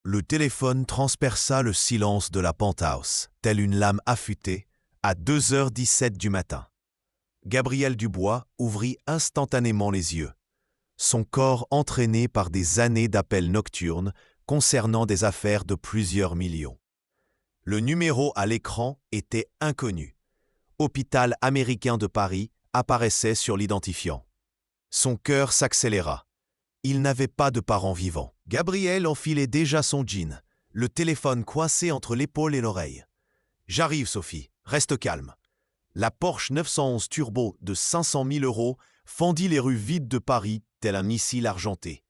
Le téléphone transperça le silence de la penthouse, telle une lame affûtée, à 2h17 du matin. Gabriel Dubois ouvrit instantanément les yeux, son corps entraîné par des années d'appels nocturnes concernant des affaires de plusieurs millions. Le numéro à l'écran était inconnu. Hôpital américain de Paris apparaissait sur l'identifiant. Son cœur s'accéléra. Il n'avait pas de parents vivants. Gabriel enfilait déjà son jean, le téléphone coincé entre l'épaule et l'oreille. « J'arrive, Sophie, reste calme. » La Porsche 911 Turbo de 500 000 € fendit les rues vides de Paris tel un missile argenté.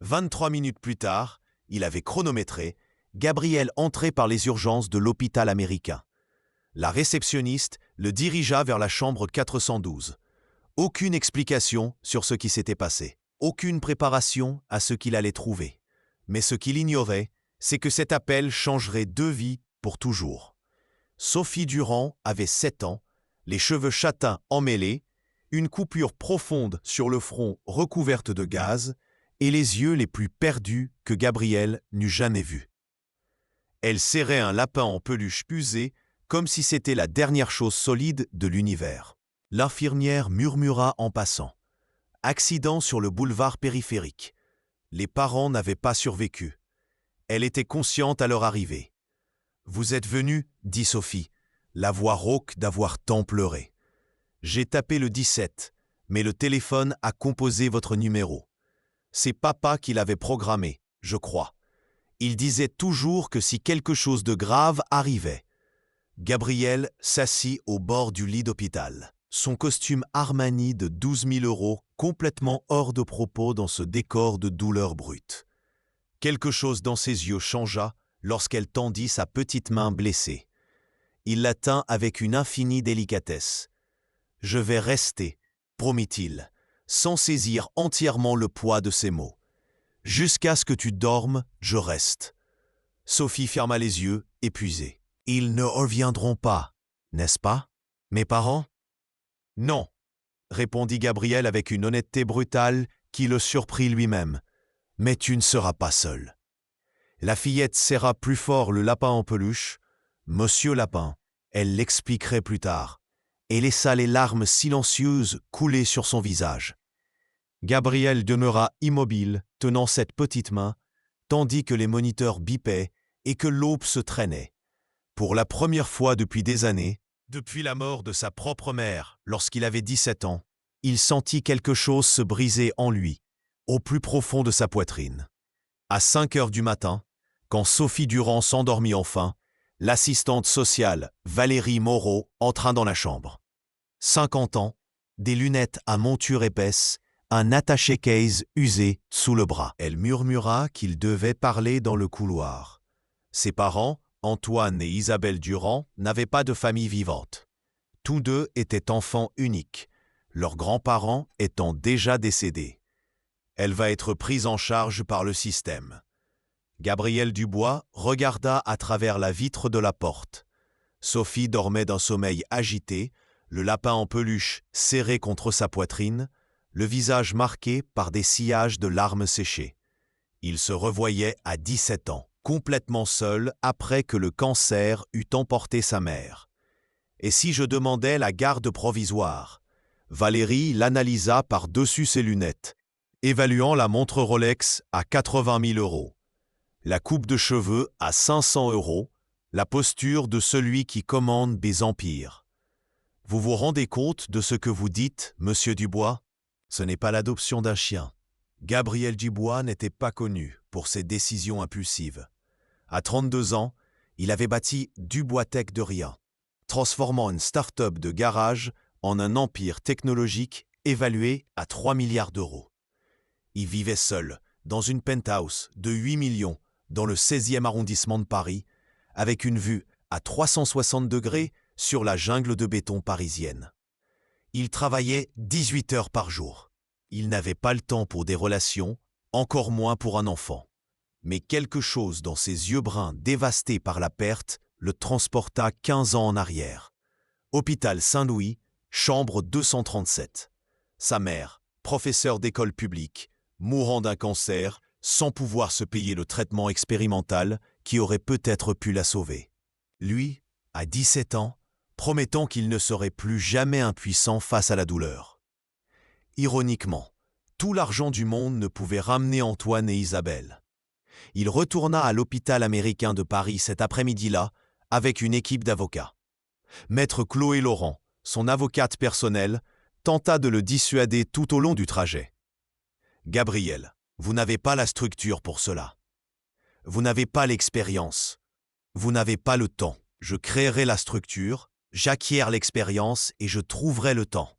23 minutes plus tard, il avait chronométré, Gabriel entrait par les urgences de l'hôpital américain. La réceptionniste le dirigea vers la chambre 412. Aucune explication sur ce qui s'était passé. Aucune préparation à ce qu'il allait trouver. Mais ce qu'il ignorait, c'est que cet appel changerait deux vies pour toujours. Sophie Durand avait 7 ans, les cheveux châtains emmêlés, une coupure profonde sur le front recouverte de gaz et les yeux les plus perdus que Gabriel n'eût jamais vus. Elle serrait un lapin en peluche usé comme si c'était la dernière chose solide de l'univers. L'infirmière murmura en passant. Accident sur le boulevard périphérique. Les parents n'avaient pas survécu. Elle était consciente à leur arrivée. « Vous êtes venu, dit Sophie, la voix rauque d'avoir tant pleuré. J'ai tapé le 17, mais le téléphone a composé votre numéro. C'est papa qui l'avait programmé, je crois. Il disait toujours que si quelque chose de grave arrivait. » Gabriel s'assit au bord du lit d'hôpital. Son costume Armani de 12 000 € complètement hors de propos dans ce décor de douleur brute. Quelque chose dans ses yeux changea lorsqu'elle tendit sa petite main blessée. Il la tint avec une infinie délicatesse. « Je vais rester, promit-il, sans saisir entièrement le poids de ses mots. Jusqu'à ce que tu dormes, je reste. » Sophie ferma les yeux, épuisée. « Ils ne reviendront pas, n'est-ce pas, mes parents ?»« Non, » répondit Gabriel avec une honnêteté brutale qui le surprit lui-même. « Mais tu ne seras pas seul. » La fillette serra plus fort le lapin en peluche. « Monsieur Lapin, elle l'expliquerait plus tard. » Et laissa les larmes silencieuses couler sur son visage. Gabriel demeura immobile, tenant cette petite main, tandis que les moniteurs bipaient et que l'aube se traînait. Pour la première fois depuis des années, depuis la mort de sa propre mère lorsqu'il avait 17 ans, il sentit quelque chose se briser en lui, au plus profond de sa poitrine. À 5 heures du matin, quand Sophie Durand s'endormit enfin, l'assistante sociale Valérie Moreau entra dans la chambre. 50 ans, des lunettes à monture épaisse, un attaché-case usé sous le bras. Elle murmura qu'il devait parler dans le couloir. Ses parents, Antoine et Isabelle Durand, n'avaient pas de famille vivante. Tous deux étaient enfants uniques, leurs grands-parents étant déjà décédés. Elle va être prise en charge par le système. Gabriel Dubois regarda à travers la vitre de la porte. Sophie dormait d'un sommeil agité, le lapin en peluche serré contre sa poitrine, le visage marqué par des sillages de larmes séchées. Il se revoyait à 17 ans, complètement seul après que le cancer eût emporté sa mère. Et si je demandais la garde provisoire? Valérie l'analysa par-dessus ses lunettes, évaluant la montre Rolex à 80 000 €, la coupe de cheveux à 500 €, la posture de celui qui commande des empires. Vous vous rendez compte de ce que vous dites, monsieur Dubois? Ce n'est pas l'adoption d'un chien. Gabriel Dubois n'était pas connu pour ses décisions impulsives. À 32 ans, il avait bâti Dubois Tech de rien, transformant une start-up de garage en un empire technologique évalué à 3 milliards d'euros. Il vivait seul, dans une penthouse de 8 millions, dans le 16e arrondissement de Paris, avec une vue à 360 degrés sur la jungle de béton parisienne. Il travaillait 18 heures par jour. Il n'avait pas le temps pour des relations, encore moins pour un enfant. Mais quelque chose dans ses yeux bruns dévastés par la perte le transporta 15 ans en arrière. Hôpital Saint-Louis, chambre 237. Sa mère, professeure d'école publique, mourant d'un cancer, sans pouvoir se payer le traitement expérimental qui aurait peut-être pu la sauver. Lui, à 17 ans, promettant qu'il ne serait plus jamais impuissant face à la douleur. Ironiquement, tout l'argent du monde ne pouvait ramener Antoine et Isabelle. Il retourna à l'hôpital américain de Paris cet après-midi-là avec une équipe d'avocats. Maître Chloé Laurent, son avocate personnelle, tenta de le dissuader tout au long du trajet. « Gabriel, vous n'avez pas la structure pour cela. Vous n'avez pas l'expérience. Vous n'avez pas le temps. Je créerai la structure, j'acquiers l'expérience et je trouverai le temps. »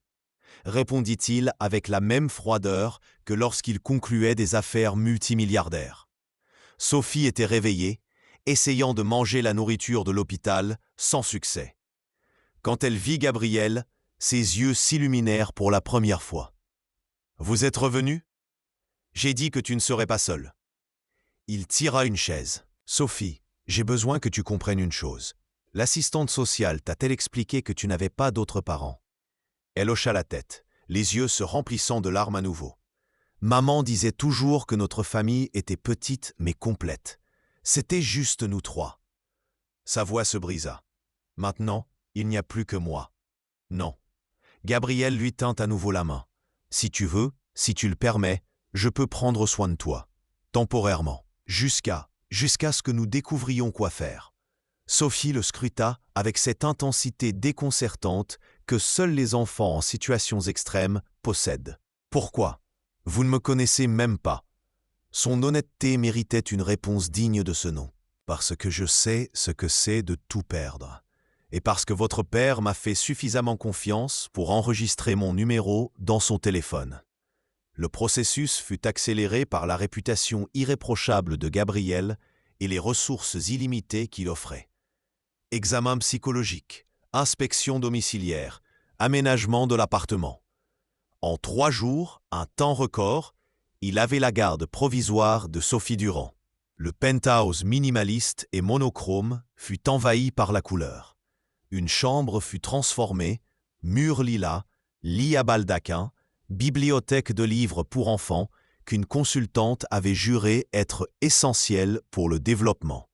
répondit-il avec la même froideur que lorsqu'il concluait des affaires multimilliardaires. Sophie était réveillée, essayant de manger la nourriture de l'hôpital, sans succès. Quand elle vit Gabriel, ses yeux s'illuminèrent pour la première fois. « Vous êtes revenu ? J'ai dit que tu ne serais pas seule. » Il tira une chaise. « Sophie, j'ai besoin que tu comprennes une chose. L'assistante sociale t'a-t-elle expliqué que tu n'avais pas d'autres parents ?» Elle hocha la tête, les yeux se remplissant de larmes à nouveau. « Maman disait toujours que notre famille était petite mais complète. C'était juste nous trois. » Sa voix se brisa. « Maintenant, il n'y a plus que moi. » « Non. » Gabriel lui tint à nouveau la main. « Si tu veux, si tu le permets, je peux prendre soin de toi. Temporairement. Jusqu'à ce que nous découvrions quoi faire. » Sophie le scruta avec cette intensité déconcertante que seuls les enfants en situations extrêmes possèdent. « Pourquoi ? Vous ne me connaissez même pas. » Son honnêteté méritait une réponse digne de ce nom. « Parce que je sais ce que c'est de tout perdre. Et parce que votre père m'a fait suffisamment confiance pour enregistrer mon numéro dans son téléphone. » Le processus fut accéléré par la réputation irréprochable de Gabriel et les ressources illimitées qu'il offrait. Examen psychologique, inspection domiciliaire, aménagement de l'appartement. En 3 jours, un temps record, il avait la garde provisoire de Sophie Durand. Le penthouse minimaliste et monochrome fut envahi par la couleur. Une chambre fut transformée, mur lilas, lit à baldaquin, bibliothèque de livres pour enfants qu'une consultante avait juré être essentielle pour le développement.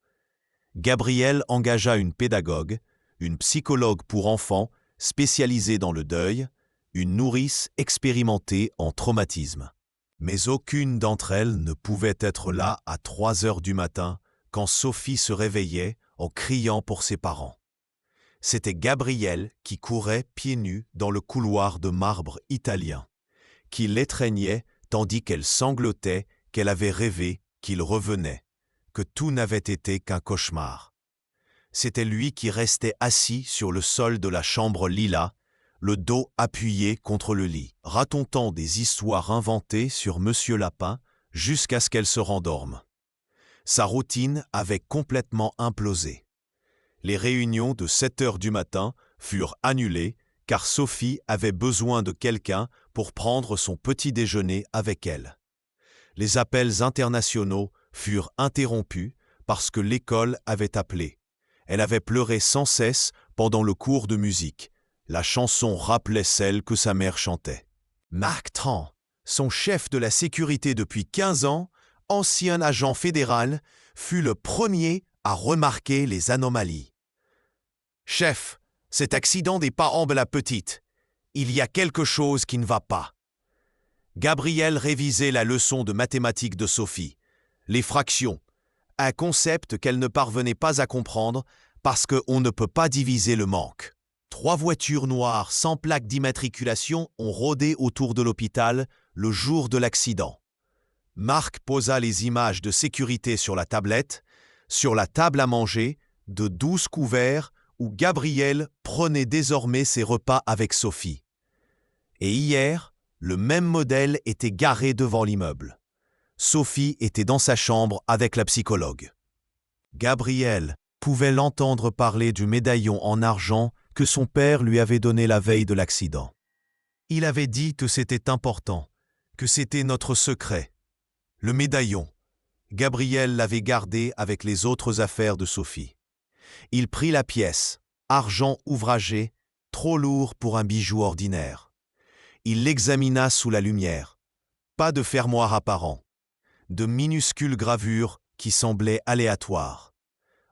Gabriel engagea une pédagogue, une psychologue pour enfants spécialisée dans le deuil, une nourrice expérimentée en traumatisme. Mais aucune d'entre elles ne pouvait être là à 3 heures du matin quand Sophie se réveillait en criant pour ses parents. C'était Gabriel qui courait pieds nus dans le couloir de marbre italien, qui l'étreignait tandis qu'elle sanglotait qu'elle avait rêvé qu'il revenait, que tout n'avait été qu'un cauchemar. C'était lui qui restait assis sur le sol de la chambre lilas, le dos appuyé contre le lit, racontant des histoires inventées sur Monsieur Lapin jusqu'à ce qu'elle se rendorme. Sa routine avait complètement implosé. Les réunions de 7 heures du matin furent annulées car Sophie avait besoin de quelqu'un pour prendre son petit déjeuner avec elle. Les appels internationaux furent interrompus parce que l'école avait appelé. Elle avait pleuré sans cesse pendant le cours de musique. La chanson rappelait celle que sa mère chantait. Marc Tran, son chef de la sécurité depuis 15 ans, ancien agent fédéral, fut le premier à remarquer les anomalies. « Chef, cet accident n'est pas la petite. Il y a quelque chose qui ne va pas. » Gabriel révisait la leçon de mathématiques de Sophie. Les fractions, un concept qu'elle ne parvenait pas à comprendre parce qu'on ne peut pas diviser le manque. 3 voitures noires sans plaque d'immatriculation ont rôdé autour de l'hôpital le jour de l'accident. Marc posa les images de sécurité sur la tablette, sur la table à manger, de 12 couverts où Gabriel prenait désormais ses repas avec Sophie. Et hier, le même modèle était garé devant l'immeuble. Sophie était dans sa chambre avec la psychologue. Gabriel pouvait l'entendre parler du médaillon en argent que son père lui avait donné la veille de l'accident. Il avait dit que c'était important, que c'était notre secret. Le médaillon, Gabriel l'avait gardé avec les autres affaires de Sophie. Il prit la pièce, argent ouvragé, trop lourd pour un bijou ordinaire. Il l'examina sous la lumière. Pas de fermoir apparent. de minuscules gravures qui semblaient aléatoires.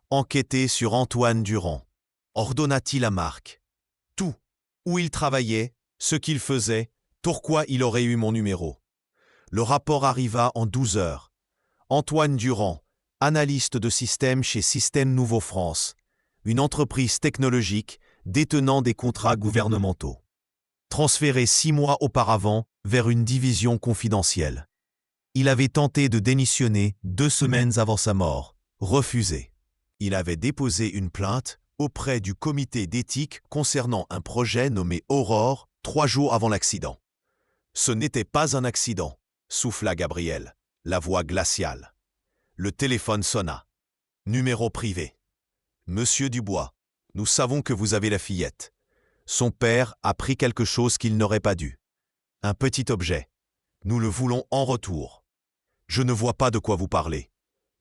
Enquêter sur Antoine Durand. Ordonna-t-il à Marc. Tout. Où il travaillait, ce qu'il faisait, pourquoi il aurait eu mon numéro. Le rapport arriva en 12 heures. Antoine Durand, analyste de système chez Système Nouveau France, une entreprise technologique détenant des contrats gouvernementaux. Transféré 6 mois auparavant vers une division confidentielle. Il avait tenté de démissionner 2 semaines avant sa mort, refusé. Il avait déposé une plainte auprès du comité d'éthique concernant un projet nommé Aurore 3 jours avant l'accident. Ce n'était pas un accident, souffla Gabriel, la voix glaciale. Le téléphone sonna. Numéro privé. Monsieur Dubois, nous savons que vous avez la fillette. Son père a pris quelque chose qu'il n'aurait pas dû. Un petit objet. Nous le voulons en retour. Je ne vois pas de quoi vous parlez.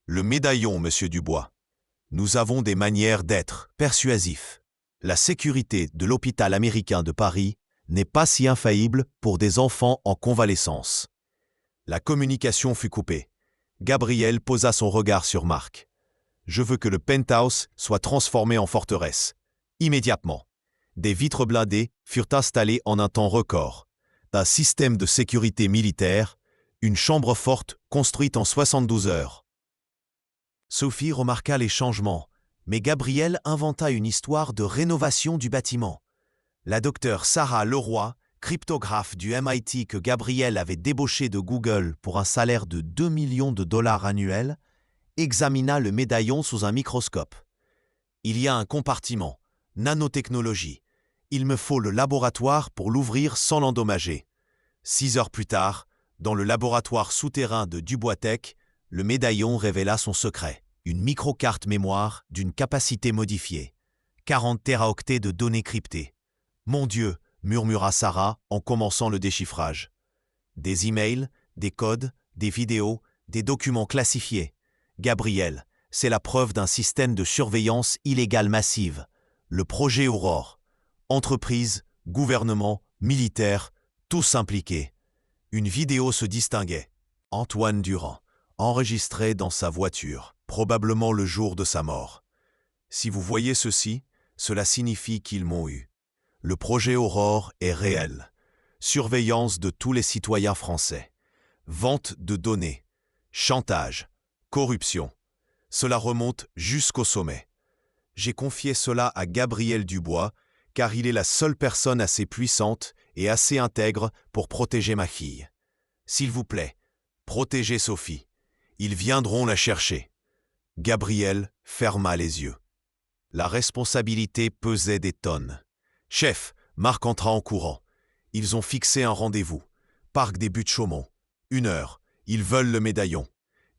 Le médaillon, monsieur Dubois. Nous avons des manières d'être persuasifs. La sécurité de l'hôpital américain de Paris n'est pas si infaillible pour des enfants en convalescence. La communication fut coupée. Gabriel posa son regard sur Marc. Je veux que le penthouse soit transformé en forteresse. Immédiatement. Des vitres blindées furent installées en un temps record. Un système de sécurité militaire, une chambre forte construite en 72 heures. Sophie remarqua les changements, mais Gabriel inventa une histoire de rénovation du bâtiment. La docteure Sarah Leroy, cryptographe du MIT que Gabriel avait débauché de Google pour un salaire de 2 millions de dollars annuels, examina le médaillon sous un microscope. Il y a un compartiment, nanotechnologie. Il me faut le laboratoire pour l'ouvrir sans l'endommager. 6 heures plus tard, dans le laboratoire souterrain de Dubois-Tech, le médaillon révéla son secret. Une microcarte mémoire d'une capacité modifiée. 40 téraoctets de données cryptées. « Mon Dieu !» murmura Sarah en commençant le déchiffrage. Des emails, des codes, des vidéos, des documents classifiés. Gabriel, c'est la preuve d'un système de surveillance illégale massive. Le projet Aurore. Entreprise, gouvernement, militaire, tous impliqués. Une vidéo se distinguait. Antoine Durand, enregistré dans sa voiture, probablement le jour de sa mort. Si vous voyez ceci, cela signifie qu'ils m'ont eu. Le projet Aurore est réel. Surveillance de tous les citoyens français. Vente de données. Chantage. Corruption. Cela remonte jusqu'au sommet. J'ai confié cela à Gabriel Dubois, car il est la seule personne assez puissante et assez intègre pour protéger ma fille. S'il vous plaît, protégez Sophie. Ils viendront la chercher. Gabriel ferma les yeux. La responsabilité pesait des tonnes. Chef, Marc entra en courant. Ils ont fixé un rendez-vous. Parc des Buttes-Chaumont. 1 heure. Ils veulent le médaillon.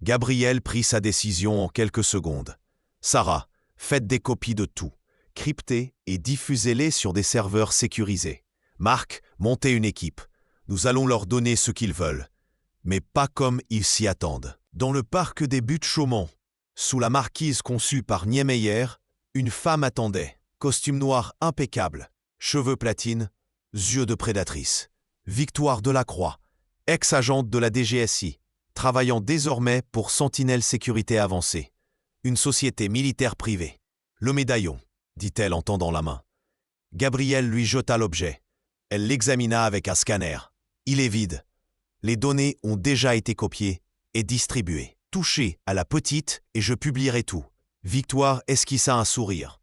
Gabriel prit sa décision en quelques secondes. Sarah, faites des copies de tout. Cryptez et diffusez-les sur des serveurs sécurisés. Marc, montez une équipe. Nous allons leur donner ce qu'ils veulent. Mais pas comme ils s'y attendent. Dans le parc des Buttes-Chaumont, sous la marquise conçue par Niemeyer, une femme attendait. Costume noir impeccable. Cheveux platine, yeux de prédatrice. Victoire Delacroix, ex-agente de la DGSI, travaillant désormais pour Sentinelle Sécurité Avancée, une société militaire privée. Le médaillon, dit-elle en tendant la main. Gabriel lui jeta l'objet. Elle l'examina avec un scanner. Il est vide. Les données ont déjà été copiées et distribuées. Touchez à la petite et je publierai tout. Victoire esquissa un sourire.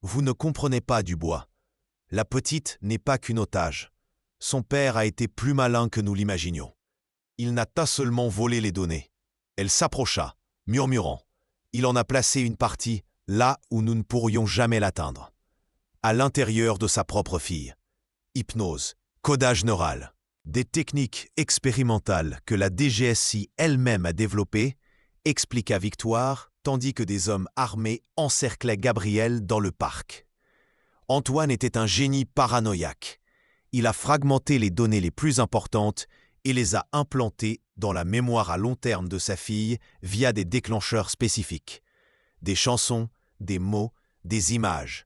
Vous ne comprenez pas, Dubois. La petite n'est pas qu'une otage. Son père a été plus malin que nous l'imaginions. Il n'a pas seulement volé les données. Elle s'approcha, murmurant. Il en a placé une partie là où nous ne pourrions jamais l'atteindre. À l'intérieur de sa propre fille. Hypnose, codage neural, des techniques expérimentales que la DGSI elle-même a développées, expliqua Victoire, tandis que des hommes armés encerclaient Gabriel dans le parc. Antoine était un génie paranoïaque. Il a fragmenté les données les plus importantes et les a implantées dans la mémoire à long terme de sa fille via des déclencheurs spécifiques. Des chansons, des mots, des images.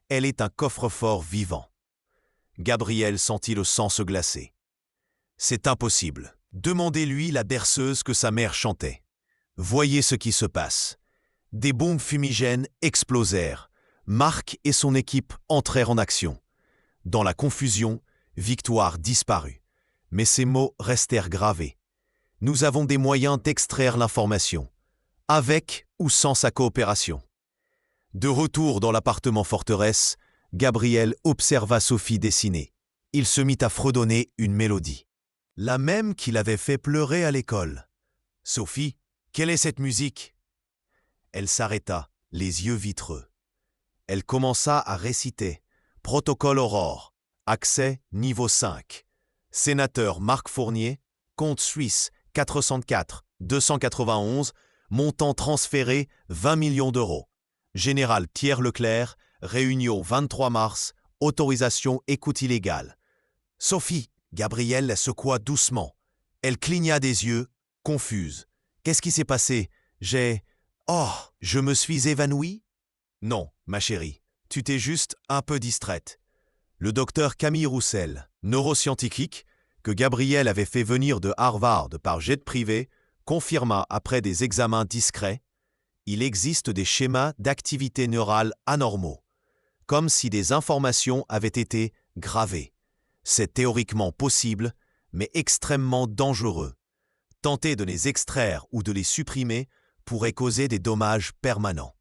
Elle est un coffre-fort vivant. Gabriel sentit le sang se glacer. C'est impossible, Demandez-lui la berceuse que sa mère chantait. Voyez ce qui se passe. Des bombes fumigènes explosèrent. Marc et son équipe entrèrent en action. Dans la confusion, Victoire disparut. Mais ces mots restèrent gravés. Nous avons des moyens d'extraire l'information, avec ou sans sa coopération. De retour dans l'appartement forteresse, Gabriel observa Sophie dessiner. Il se mit à fredonner une mélodie. La même qu'il avait fait pleurer à l'école. « Sophie, quelle est cette musique ?» Elle s'arrêta, les yeux vitreux. Elle commença à réciter « Protocole Aurore, accès niveau 5. Sénateur Marc Fournier, compte suisse 404 291, montant transféré 20 millions d'euros. Général Pierre Leclerc, réunion 23 mars, autorisation écoute illégale. » Sophie, Gabriel la secoua doucement. Elle cligna des yeux, confuse. « Qu'est-ce qui s'est passé? Oh, je me suis évanouie ?» « Non, ma chérie, tu t'es juste un peu distraite. » Le docteur Camille Roussel, neuroscientifique, que Gabriel avait fait venir de Harvard par jet privé, confirma après des examens discrets: il existe des schémas d'activité neurale anormaux, comme si des informations avaient été gravées. C'est théoriquement possible, mais extrêmement dangereux. Tenter de les extraire ou de les supprimer pourrait causer des dommages permanents.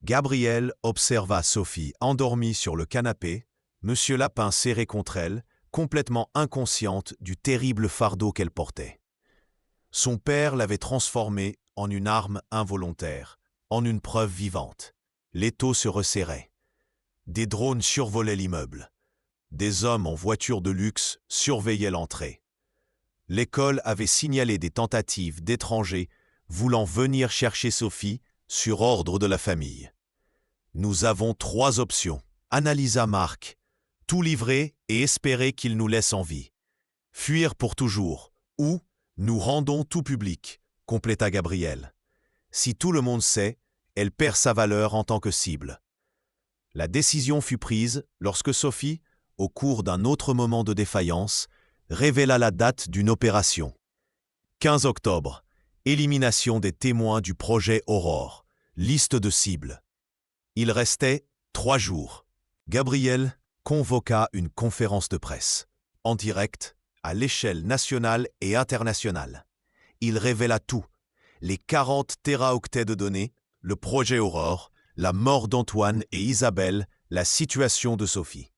Gabriel observa Sophie endormie sur le canapé, Monsieur Lapin serré contre elle, complètement inconsciente du terrible fardeau qu'elle portait. Son père l'avait transformée en une arme involontaire, en une preuve vivante. L'étau se resserrait. Des drones survolaient l'immeuble. Des hommes en voiture de luxe surveillaient l'entrée. L'école avait signalé des tentatives d'étrangers voulant venir chercher Sophie sur ordre de la famille. « Nous avons 3 options, » analysa Marc. « Tout livrer et espérer qu'il nous laisse en vie. Fuir pour toujours, ou nous rendons tout public, » compléta Gabriel. « Si tout le monde sait, elle perd sa valeur en tant que cible. » La décision fut prise lorsque Sophie, au cours d'un autre moment de défaillance, révéla la date d'une opération. 15 octobre, élimination des témoins du projet Aurore, liste de cibles. Il restait 3 jours. Gabriel convoqua une conférence de presse, en direct, à l'échelle nationale et internationale. Il révéla tout, les 40 téraoctets de données, le projet Aurore, la mort d'Antoine et Isabelle, la situation de Sophie.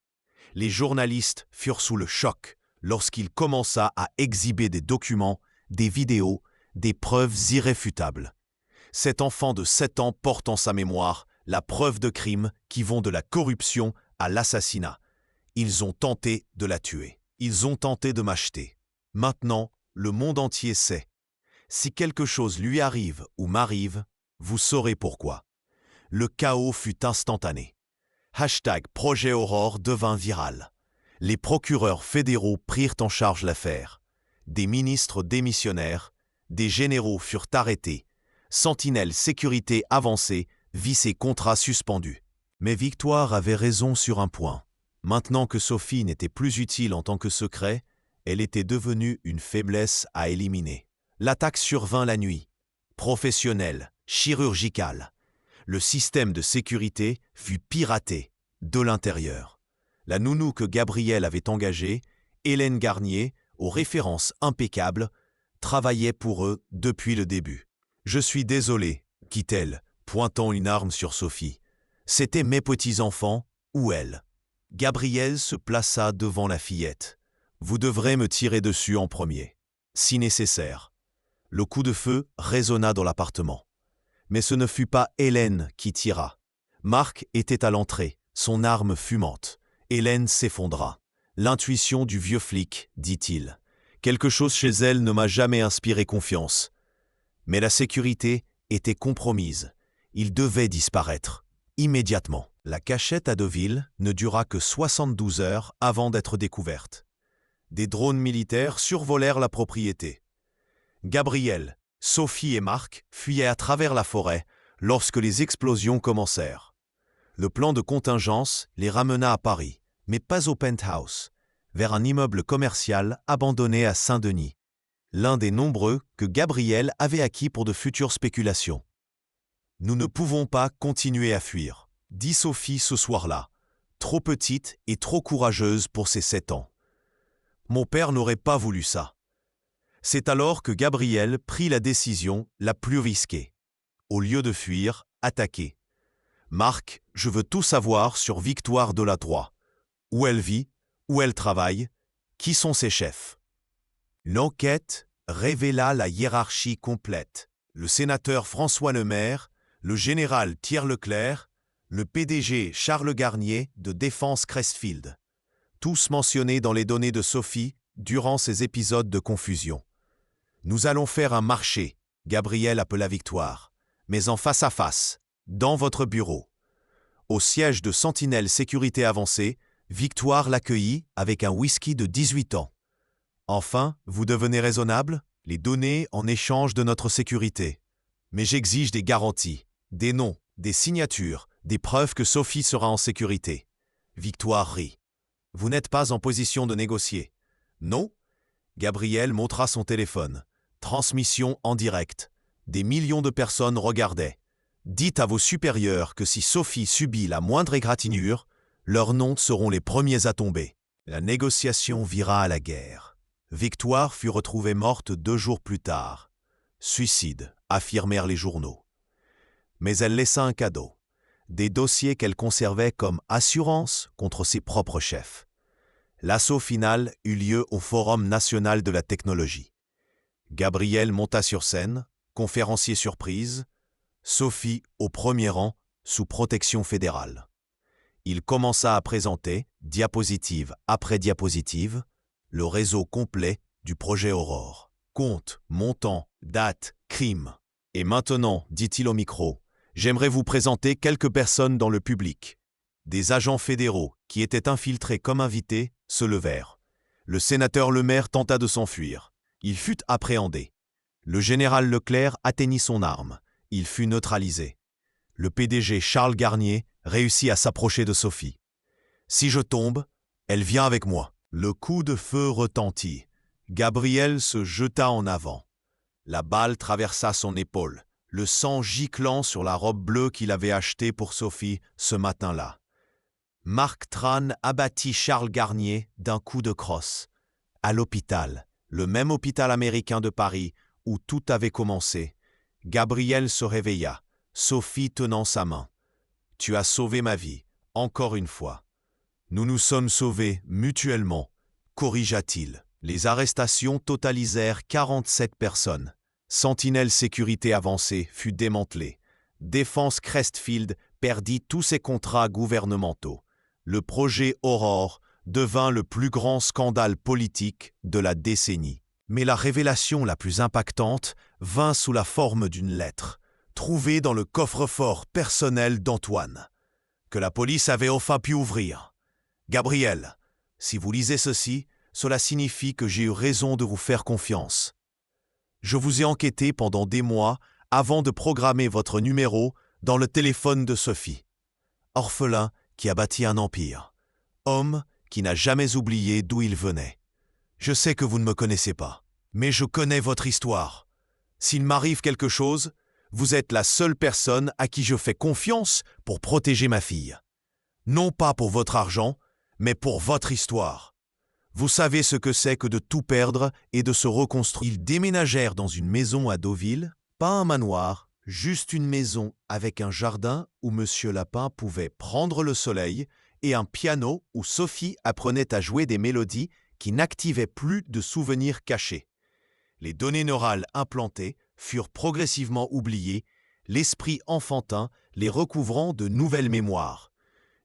Les journalistes furent sous le choc lorsqu'il commença à exhiber des documents, des vidéos, des preuves irréfutables. Cet enfant de 7 ans porte en sa mémoire la preuve de crimes qui vont de la corruption à l'assassinat. Ils ont tenté de la tuer. Ils ont tenté de m'acheter. Maintenant, le monde entier sait. Si quelque chose lui arrive ou m'arrive, vous saurez pourquoi. Le chaos fut instantané. #Projet Aurore devint viral. Les procureurs fédéraux prirent en charge l'affaire. Des ministres démissionnèrent, des généraux furent arrêtés. Sentinelle sécurité avancée vit ses contrats suspendus. Mais Victoire avait raison sur un point. Maintenant que Sophie n'était plus utile en tant que secret, elle était devenue une faiblesse à éliminer. L'attaque survint la nuit. Professionnelle, chirurgicale. Le système de sécurité fut piraté de l'intérieur. La nounou que Gabriel avait engagée, Hélène Garnier, aux références impeccables, travaillait pour eux depuis le début. « Je suis désolé, » dit-elle, pointant une arme sur Sophie. « C'était mes petits-enfants ou elle. » Gabriel se plaça devant la fillette. « Vous devrez me tirer dessus en premier, si nécessaire. » Le coup de feu résonna dans l'appartement. Mais ce ne fut pas Hélène qui tira. Marc était à l'entrée, son arme fumante. Hélène s'effondra. « L'intuition du vieux flic, dit-il. Quelque chose chez elle ne m'a jamais inspiré confiance. » Mais la sécurité était compromise. Il devait disparaître, immédiatement. La cachette à Deauville ne dura que 72 heures avant d'être découverte. Des drones militaires survolèrent la propriété. Gabriel, Sophie et Marc fuyaient à travers la forêt lorsque les explosions commencèrent. Le plan de contingence les ramena à Paris, mais pas au penthouse, vers un immeuble commercial abandonné à Saint-Denis. l'un des nombreux que Gabrielle avait acquis pour de futures spéculations. « Nous ne pouvons pas continuer à fuir », dit Sophie ce soir-là, trop petite et trop courageuse pour ses 7 ans. Mon père n'aurait pas voulu ça. C'est alors que Gabrielle prit la décision la plus risquée. Au lieu de fuir, attaquer. « Marc, je veux tout savoir sur Victoire Delattroy. Où elle vit, où elle travaille, qui sont ses chefs. » L'enquête révéla la hiérarchie complète. Le sénateur François Lemaire, le général Thierry Leclerc, le PDG Charles Garnier de Défense Crestfield. Tous mentionnés dans les données de Sophie durant ces épisodes de confusion. « Nous allons faire un marché », Gabrielle appela Victoire, mais en face à face, dans votre bureau. Au siège de Sentinelle Sécurité Avancée, Victoire l'accueillit avec un whisky de 18 ans. « Enfin, vous devenez raisonnable ? Les données en échange de notre sécurité. Mais j'exige des garanties, des noms, des signatures, des preuves que Sophie sera en sécurité. » Victoire rit. « Vous n'êtes pas en position de négocier. » « Non ?» Gabrielle montra son téléphone. Transmission en direct. Des millions de personnes regardaient. « Dites à vos supérieurs que si Sophie subit la moindre égratignure, leurs noms seront les premiers à tomber. » La négociation vira à la guerre. Victoire fut retrouvée morte 2 jours plus tard. Suicide, affirmèrent les journaux. Mais elle laissa un cadeau. Des dossiers qu'elle conservait comme assurance contre ses propres chefs. L'assaut final eut lieu au Forum national de la technologie. Gabrielle monta sur scène, conférencier surprise, Sophie au premier rang, sous protection fédérale. Il commença à présenter, diapositive après diapositive, le réseau complet du projet Aurore. Compte, montant, date, crime. « Et maintenant, dit-il au micro, j'aimerais vous présenter quelques personnes dans le public. » Des agents fédéraux, qui étaient infiltrés comme invités, se levèrent. Le sénateur Lemaire tenta de s'enfuir. Il fut appréhendé. Le général Leclerc atteignit son arme. Il fut neutralisé. Le PDG Charles Garnier réussit à s'approcher de Sophie. « Si je tombe, elle vient avec moi. » Le coup de feu retentit. Gabrielle se jeta en avant. La balle traversa son épaule, le sang giclant sur la robe bleue qu'il avait achetée pour Sophie ce matin-là. Marc Tran abattit Charles Garnier d'un coup de crosse. À l'hôpital, le même hôpital américain de Paris où tout avait commencé, Gabrielle se réveilla, Sophie tenant sa main. « Tu as sauvé ma vie, encore une fois. »« Nous nous sommes sauvés mutuellement, » corrigea-t-il. Les arrestations totalisèrent 47 personnes. Sentinelle Sécurité Avancée fut démantelée. Défense Crestfield perdit tous ses contrats gouvernementaux. Le projet Aurore devint le plus grand scandale politique de la décennie. Mais la révélation la plus impactante vint sous la forme d'une lettre, trouvée dans le coffre-fort personnel d'Antoine, que la police avait enfin pu ouvrir. « Gabrielle, si vous lisez ceci, cela signifie que j'ai eu raison de vous faire confiance. Je vous ai enquêté pendant des mois avant de programmer votre numéro dans le téléphone de Sophie. Orphelin qui a bâti un empire. Homme qui n'a jamais oublié d'où il venait. Je sais que vous ne me connaissez pas, mais je connais votre histoire. S'il m'arrive quelque chose, vous êtes la seule personne à qui je fais confiance pour protéger ma fille. Non pas pour votre argent, mais pour votre histoire. Vous savez ce que c'est que de tout perdre et de se reconstruire. » Ils déménagèrent dans une maison à Deauville, pas un manoir, juste une maison avec un jardin où Monsieur Lapin pouvait prendre le soleil et un piano où Sophie apprenait à jouer des mélodies qui n'activaient plus de souvenirs cachés. Les données neurales implantées furent progressivement oubliées, l'esprit enfantin les recouvrant de nouvelles mémoires.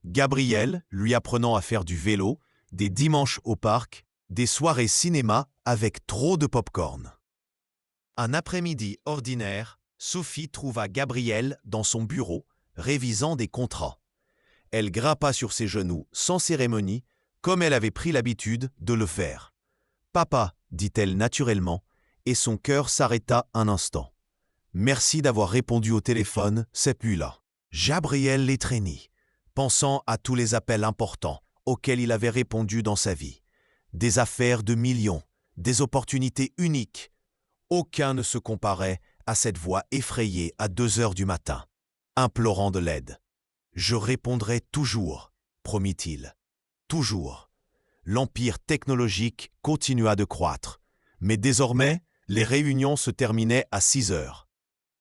Gabrielle lui apprenant à faire du vélo, des dimanches au parc, des soirées cinéma avec trop de pop-corn. Un après-midi ordinaire, Sophie trouva Gabrielle dans son bureau, révisant des contrats. Elle grimpa sur ses genoux sans cérémonie, comme elle avait pris l'habitude de le faire. « Papa » dit-elle naturellement, et son cœur s'arrêta un instant. « Merci d'avoir répondu au téléphone cette nuit-là. » Gabrielle l'étreignit, pensant à tous les appels importants auxquels il avait répondu dans sa vie. Des affaires de millions, des opportunités uniques, Aucun ne se comparait à cette voix effrayée à 2 heures du matin, implorant de l'aide. « Je répondrai toujours », promit-il. Toujours. L'empire technologique continua de croître. Mais désormais, les réunions se terminaient à 6 heures.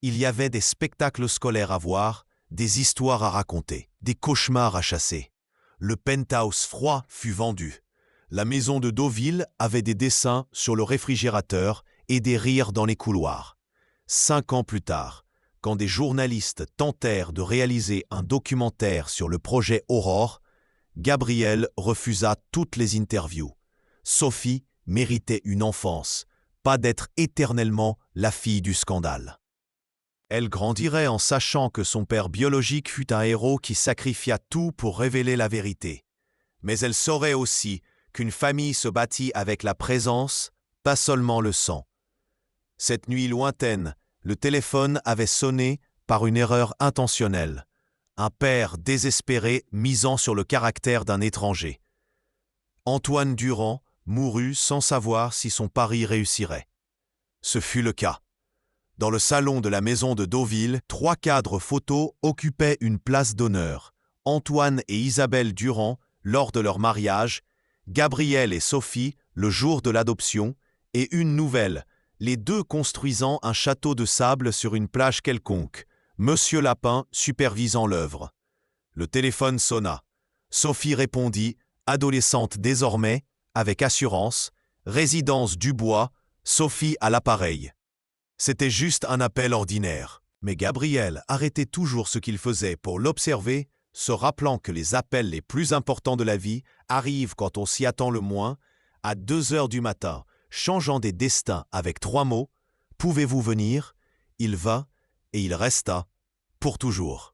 Il y avait des spectacles scolaires à voir, des histoires à raconter, des cauchemars à chasser. Le penthouse froid fut vendu. La maison de Deauville avait des dessins sur le réfrigérateur et des rires dans les couloirs. 5 ans plus tard, quand des journalistes tentèrent de réaliser un documentaire sur le projet Aurore, Gabrielle refusa toutes les interviews. Sophie méritait une enfance, pas d'être éternellement la fille du scandale. Elle grandirait en sachant que son père biologique fut un héros qui sacrifia tout pour révéler la vérité. Mais elle saurait aussi qu'une famille se bâtit avec la présence, pas seulement le sang. Cette nuit lointaine, le téléphone avait sonné par une erreur intentionnelle. Un père désespéré misant sur le caractère d'un étranger. Antoine Durand mourut sans savoir si son pari réussirait. Ce fut le cas. Dans le salon de la maison de Deauville, 3 cadres photos occupaient une place d'honneur. Antoine et Isabelle Durand, lors de leur mariage, Gabrielle et Sophie, le jour de l'adoption, et une nouvelle, les deux construisant un château de sable sur une plage quelconque, Monsieur Lapin supervisant l'œuvre. Le téléphone sonna. Sophie répondit, adolescente désormais, avec assurance, résidence Dubois, Sophie à l'appareil. C'était juste un appel ordinaire. Mais Gabriel arrêtait toujours ce qu'il faisait pour l'observer, se rappelant que les appels les plus importants de la vie arrivent quand on s'y attend le moins, à 2 heures du matin, changeant des destins avec 3 mots. « Pouvez-vous venir ?» Il vint et il resta pour toujours.